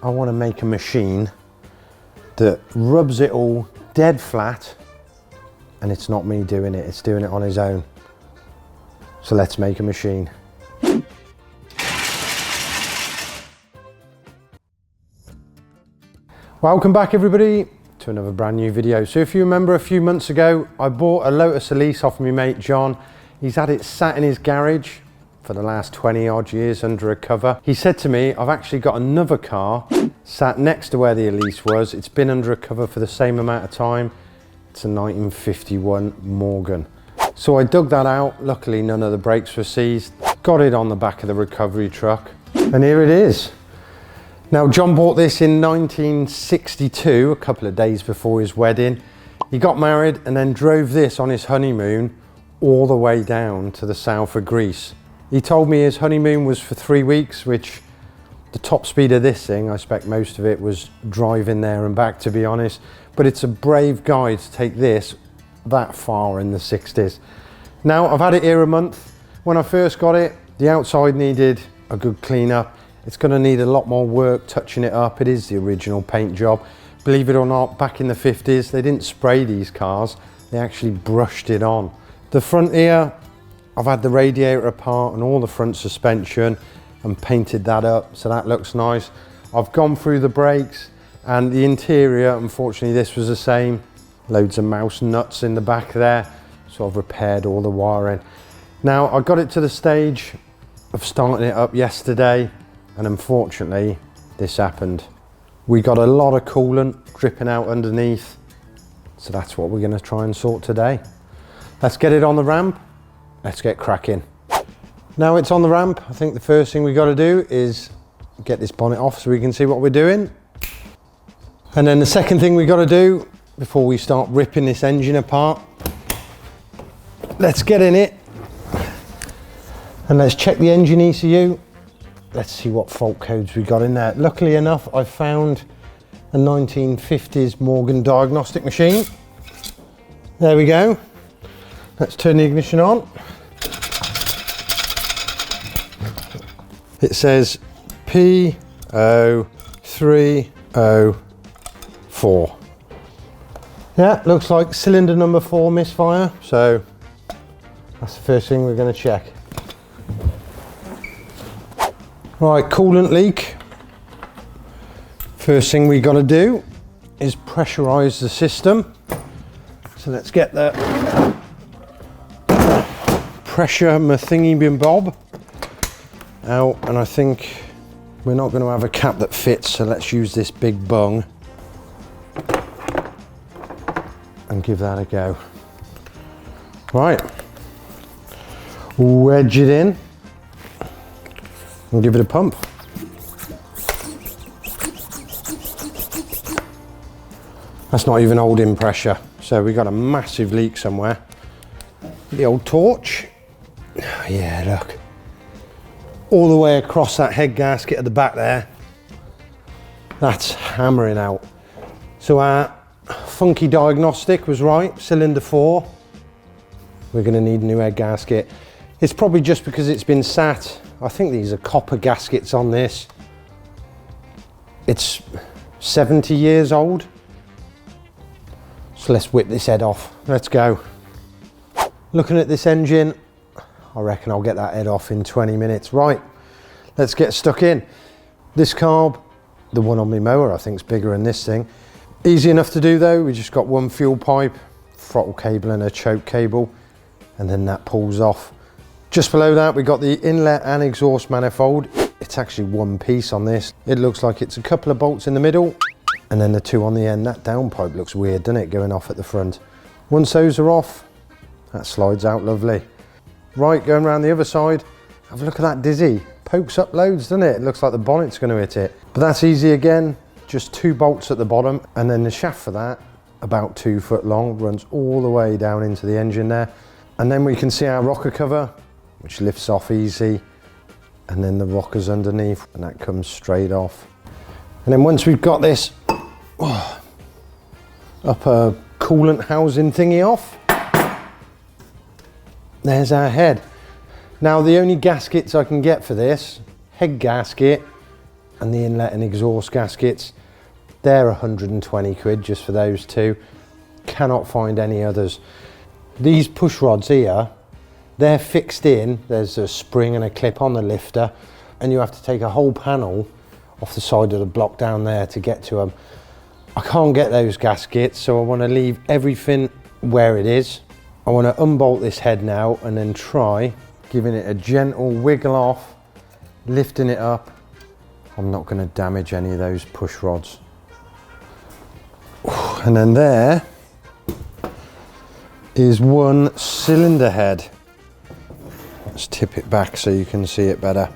I want to make a machine that rubs it all dead flat, and it's not me doing it, it's doing it on his own. So let's make a machine. Welcome back everybody to another brand new video. So if you remember a few months ago, I bought a Lotus Elise off my mate John. He's had it sat in his garage for the last 20 odd years under a cover. He said to me, I've actually got another car sat next to where the Elise was. It's been under a cover for the same amount of time. It's a 1951 Morgan. So I dug that out. Luckily none of the brakes were seized. Got it on the back of the recovery truck. And here it is. Now John bought this in 1962, a couple of days before his wedding. He got married and then drove this on his honeymoon all the way down to the south of Greece. He told me his honeymoon was for 3 weeks, which the top speed of this thing, I expect most of it was driving there and back, to be honest. But it's a brave guy to take this that far in the 60s. Now I've had it here a month. When I first got it, the outside needed a good clean up. It's going to need a lot more work touching it up. It is the original paint job. Believe it or not, back in the 50s, they didn't spray these cars. They actually brushed it on. The front here, I've had the radiator apart and all the front suspension and painted that up, so that looks nice. I've gone through the brakes and the interior, unfortunately this was the same. Loads of mouse nuts in the back there, so I've repaired all the wiring. Now I got it to the stage of starting it up yesterday, and unfortunately this happened. We got a lot of coolant dripping out underneath, so that's what we're going to try and sort today. Let's get it on the ramp. Let's get cracking. Now it's on the ramp, I think the first thing we got to do is get this bonnet off so we can see what we're doing. And then the second thing we got to do before we start ripping this engine apart, let's get in it and let's check the engine ECU. Let's see what fault codes we got in there. Luckily enough, I found a 1950s Morgan diagnostic machine. There we go. Let's turn the ignition on. It says P0304. Yeah, looks like cylinder number 4 misfire. So that's the first thing we're going to check. Right, coolant leak. First thing we got to do is pressurize the system. So let's get the pressure thingy bim bob out, and I think we're not going to have a cap that fits, so let's use this big bung and give that a go. Right, wedge it in and give it a pump. That's not even holding pressure, so we got a massive leak somewhere. The old torch. Yeah, look. All the way across that head gasket at the back there. That's hammering out. So our funky diagnostic was right, cylinder 4. We're going to need a new head gasket. It's probably just because it's been sat. I think these are copper gaskets on this. It's 70 years old. So let's whip this head off. Let's go. Looking at this engine, I reckon I'll get that head off in 20 minutes. Right, let's get stuck in. This carb, the one on my mower, I think is bigger than this thing. Easy enough to do though. We just got one fuel pipe, throttle cable and a choke cable, and then that pulls off. Just below that, we got the inlet and exhaust manifold. It's actually one piece on this. It looks like it's a couple of bolts in the middle and then the 2 on the end. That downpipe looks weird, doesn't it, going off at the front. Once those are off, that slides out lovely. Right, going around the other side, have a look at that dizzy. Pokes up loads, doesn't it? It looks like the bonnet's going to hit it. But that's easy again, just 2 bolts at the bottom, and then the shaft for that, about 2 foot long, runs all the way down into the engine there. And then we can see our rocker cover, which lifts off easy, and then the rockers underneath, and that comes straight off. And then once we've got this upper coolant housing thingy off, there's our head. Now the only gaskets I can get for this, head gasket and the inlet and exhaust gaskets. They're 120 quid just for those two. Cannot find any others. These push rods here, they're fixed in. There's a spring and a clip on the lifter, and you have to take a whole panel off the side of the block down there to get to them. I can't get those gaskets, so I want to leave everything where it is. I want to unbolt this head now and then try giving it a gentle wiggle off, lifting it up. I'm not going to damage any of those push rods. And then there is one cylinder head. Let's tip it back so you can see it better.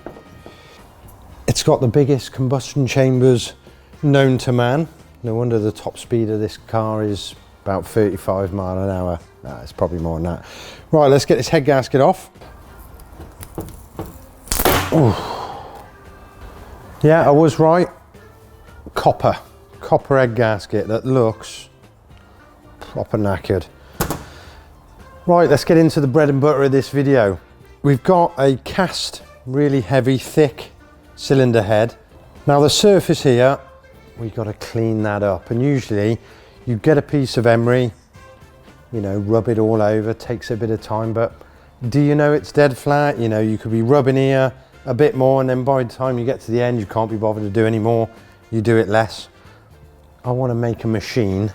It's got the biggest combustion chambers known to man. No wonder the top speed of this car is about 35 miles an hour. Nah, it's probably more than that. Right, let's get this head gasket off. Ooh. Yeah, I was right. Copper head gasket that looks proper knackered. Right, let's get into the bread and butter of this video. We've got a cast, really heavy, thick cylinder head. Now the surface here, we've got to clean that up, and usually you get a piece of emery, you know, rub it all over. Takes a bit of time, but do you know it's dead flat? You know, you could be rubbing here a bit more, and then by the time you get to the end you can't be bothered to do any more. You do it less. I want to make a machine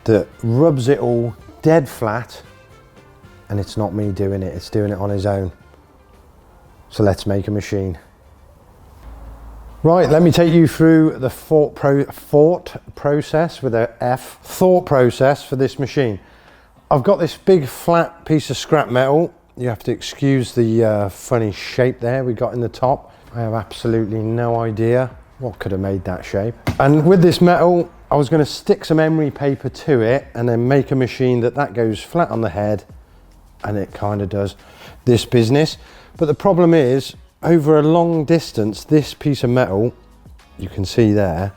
that rubs it all dead flat, and it's not me doing it, it's doing it on its own. So let's make a machine. Right, let me take you through the thought process with a F, thought process for this machine. I've got this big flat piece of scrap metal. You have to excuse the funny shape there we got in the top. I have absolutely no idea what could have made that shape. And with this metal, I was going to stick some emery paper to it and then make a machine that goes flat on the head, and it kind of does this business. But the problem is, over a long distance, this piece of metal, you can see there,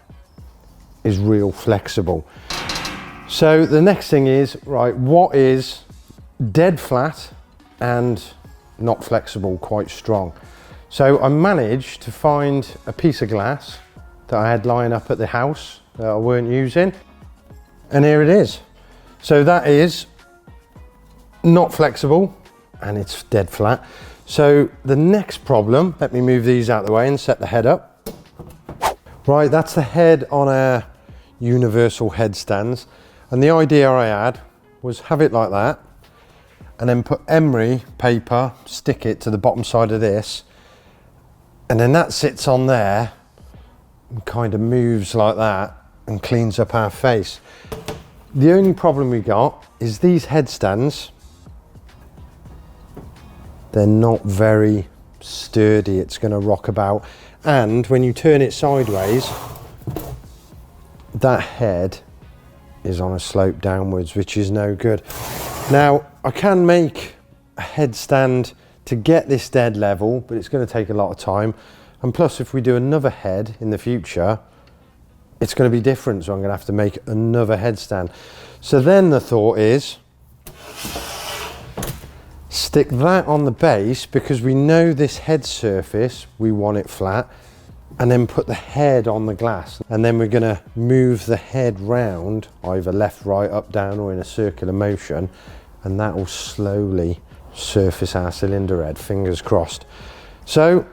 is real flexible. So the next thing is, right, what is dead flat and not flexible, quite strong? So I managed to find a piece of glass that I had lying up at the house that I weren't using, and here it is. So that is not flexible and it's dead flat. So the next problem, let me move these out of the way and set the head up. Right, that's the head on our universal headstands. And the idea I had was have it like that, and then put emery paper, stick it to the bottom side of this, and then that sits on there and kind of moves like that and cleans up our face. The only problem we got is these headstands, they're not very sturdy. It's going to rock about, and when you turn it sideways, that head is on a slope downwards, which is no good. Now I can make a headstand to get this dead level, but it's going to take a lot of time, and plus if we do another head in the future, it's going to be different, so I'm going to have to make another headstand. So then the thought is, stick that on the base, because we know this head surface, we want it flat, and then put the head on the glass, and then we're going to move the head round either left, right, up, down, or in a circular motion, and that will slowly surface our cylinder head, fingers crossed. So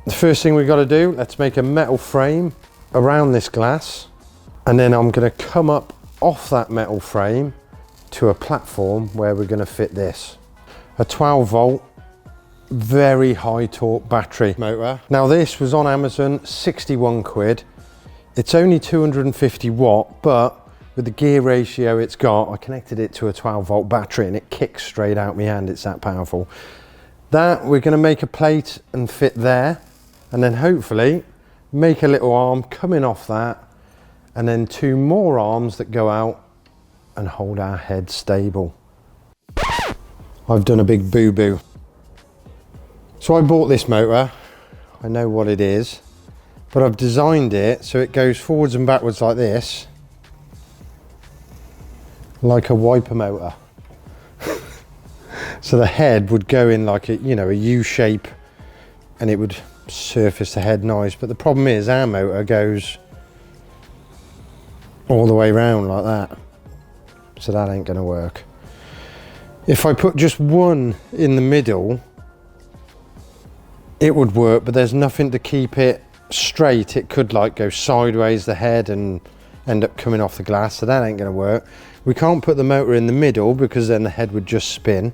the first thing we've got to do, let's make a metal frame around this glass, and then I'm going to come up off that metal frame to a platform where we're going to fit this. A 12 volt, very high torque battery motor. Now this was on Amazon, 61 quid. It's only 250 watt, but with the gear ratio it's got, I connected it to a 12 volt battery and it kicks straight out my hand, it's that powerful. That we're going to make a plate and fit there, and then hopefully make a little arm coming off that, and then two more arms that go out and hold our head stable. I've done a big boo-boo. So I bought this motor, I know what it is, but I've designed it so it goes forwards and backwards like this, like a wiper motor. So the head would go in like a, you know, a U shape, and it would surface the head nice, but the problem is our motor goes all the way around like that, so that ain't gonna work. If I put just one in the middle, it would work, but there's nothing to keep it straight. It could like go sideways the head and end up coming off the glass, so that ain't gonna work. We can't put the motor in the middle because then the head would just spin.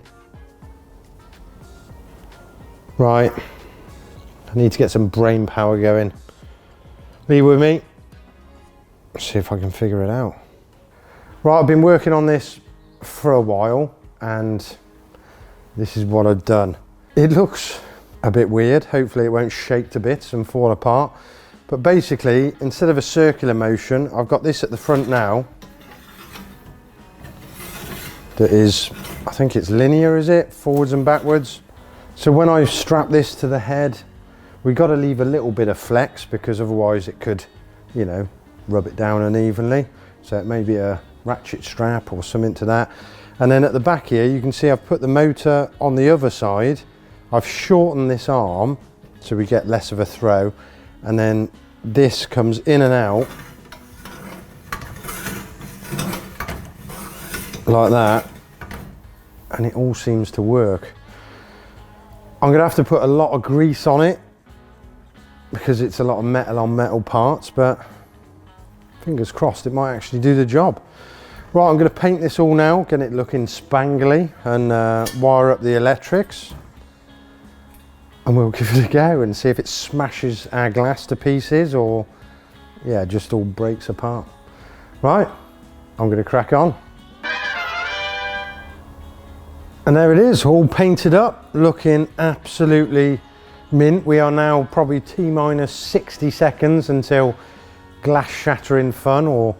Right, I need to get some brain power going. Be with me. Let's see if I can figure it out. Right, I've been working on this for a while and this is what I've done. It looks a bit weird. Hopefully it won't shake to bits and fall apart. But basically, instead of a circular motion, I've got this at the front now. That is, I think it's linear, is it? Forwards and backwards. So when I strap this to the head, we got to leave a little bit of flex because otherwise it could, you know, rub it down unevenly. So it may be a ratchet strap or something to that. And then at the back here, you can see I've put the motor on the other side. I've shortened this arm so we get less of a throw. And then this comes in and out like that. And it all seems to work. I'm gonna have to put a lot of grease on it because it's a lot of metal on metal parts, but fingers crossed it might actually do the job. Right, I'm gonna paint this all now, get it looking spangly and wire up the electrics. And we'll give it a go and see if it smashes our glass to pieces or, yeah, just all breaks apart. Right, I'm gonna crack on. And there it is, all painted up, looking absolutely mint. We are now probably T-minus 60 seconds until glass shattering fun or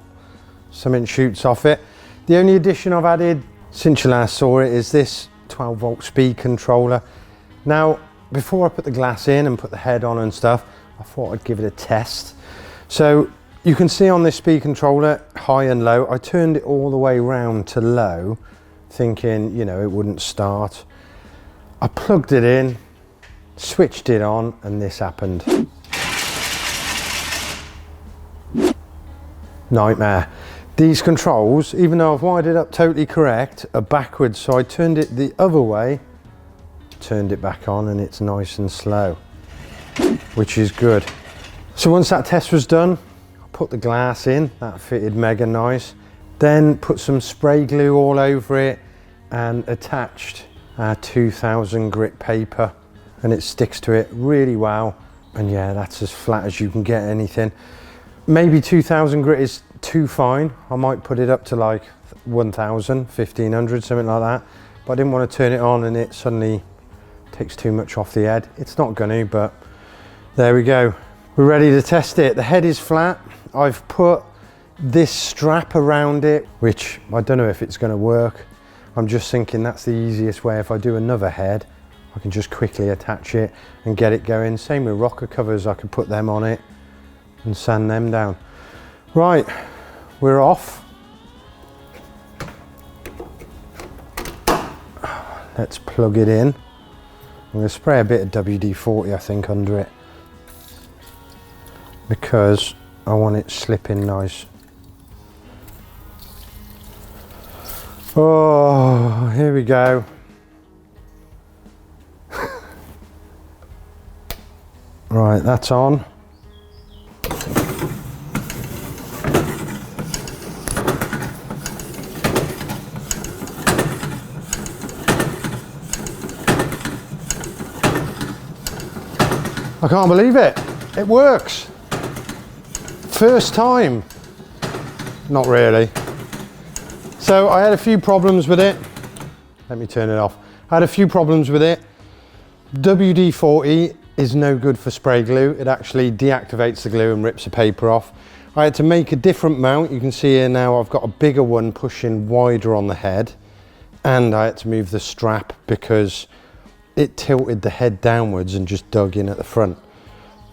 something shoots off it. The only addition I've added since you last saw it is this 12-volt speed controller. Now, before I put the glass in and put the head on and stuff, I thought I'd give it a test. So you can see on this speed controller, high and low, I turned it all the way round to low, thinking, you know, it wouldn't start. I plugged it in, switched it on, and this happened. Nightmare. These controls, even though I've wired it up totally correct, are backwards, so I turned it the other way, turned it back on, and it's nice and slow, which is good. So once that test was done, I put the glass in, that fitted mega nice, then put some spray glue all over it and attached our 2000 grit paper, and it sticks to it really well. And yeah, that's as flat as you can get anything. Maybe 2000 grit is too fine. I might put it up to like 1000, 1500, something like that. But I didn't want to turn it on and it suddenly takes too much off the head. It's not gonna, but there we go. We're ready to test it. The head is flat. I've put this strap around it, which I don't know if it's gonna work. I'm just thinking that's the easiest way. If I do another head, I can just quickly attach it and get it going. Same with rocker covers, I could put them on it and sand them down. Right, we're off. Let's plug it in. I'm gonna spray a bit of WD-40, I think, under it because I want it slipping nice. Oh, here we go. Right, that's on. I can't believe it. It works. First time. Not really. So I had a few problems with it. Let me turn it off. I had a few problems with it. WD-40 is no good for spray glue. It actually deactivates the glue and rips the paper off. I had to make a different mount. You can see here now I've got a bigger one pushing wider on the head, and I had to move the strap because it tilted the head downwards and just dug in at the front.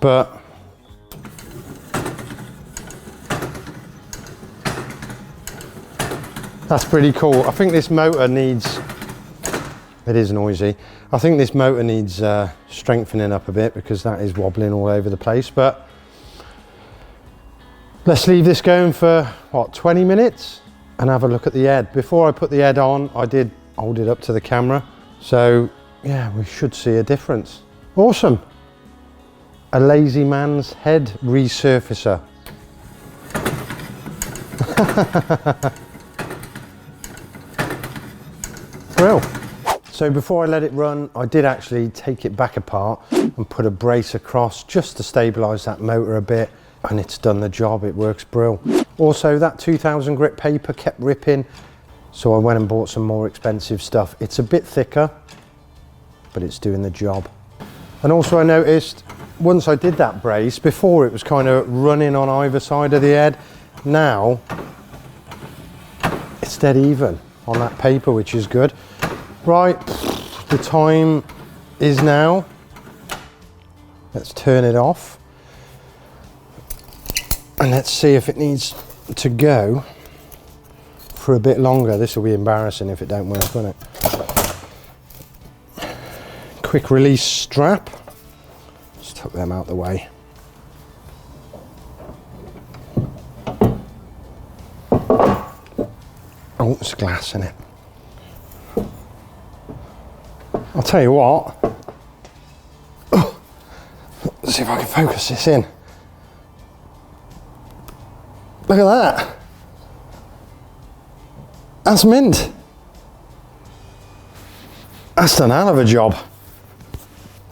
But that's pretty cool. I think this motor needs It is noisy. I think this motor needs strengthening up a bit because that is wobbling all over the place, but let's leave this going for, what, 20 minutes and have a look at the head. Before I put the head on, I did hold it up to the camera. So yeah, we should see a difference. Awesome. A lazy man's head resurfacer. Brill. So before I let it run, I did actually take it back apart and put a brace across just to stabilise that motor a bit, and it's done the job. It works brill. Also, that 2000 grit paper kept ripping, so I went and bought some more expensive stuff. It's a bit thicker, but it's doing the job. And also I noticed once I did that brace, before it was kind of running on either side of the head. Now it's dead even on that paper, which is good. Right, the time is now. Let's turn it off and let's see if it needs to go for a bit longer. This will be embarrassing if it don't work, won't it? Quick release strap. Just tuck them out the way. Oh, there's glass in it. I'll tell you what. Let's see if I can focus this in. Look at that. That's mint. That's done a hell of a job.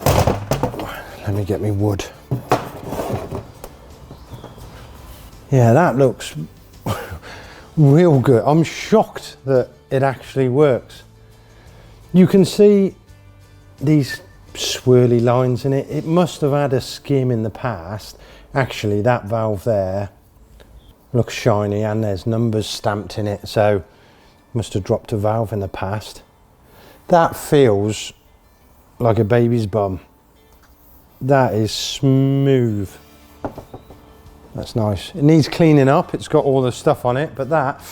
Let me get me wood. Yeah, that looks real good. I'm shocked that it actually works. You can see these swirly lines in it. It must have had a skim in the past. Actually, that valve there looks shiny and there's numbers stamped in it, so must have dropped a valve in the past. That feels like a baby's bum. That is smooth. That's nice. It needs cleaning up. It's got all the stuff on it, but that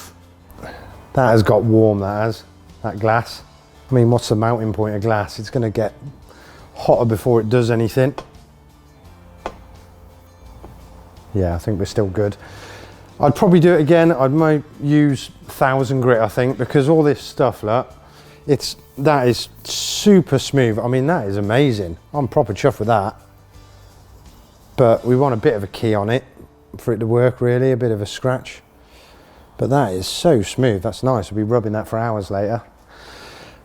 has got warm, that glass. I mean, what's the melting point of glass? It's going to get hotter before it does anything. Yeah, I think we're still good. I'd probably do it again. I might use 1000 grit, I think, because all this stuff, look, that is super smooth. I mean, that is amazing. I'm proper chuffed with that. But we want a bit of a key on it for it to work, really, a bit of a scratch. But that is so smooth. That's nice. We'll be rubbing that for hours later.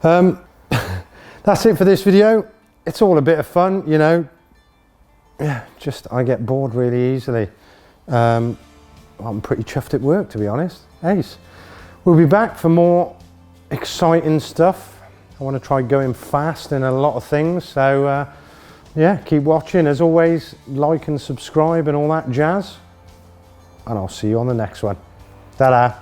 That's it for this video. It's all a bit of fun, you know. Yeah, just I get bored really easily. I'm pretty chuffed it worked, to be honest. Ace. We'll be back for more exciting stuff. I want to try going fast in a lot of things, so yeah, keep watching. As always, like and subscribe and all that jazz, and I'll see you on the next one. Ta-da.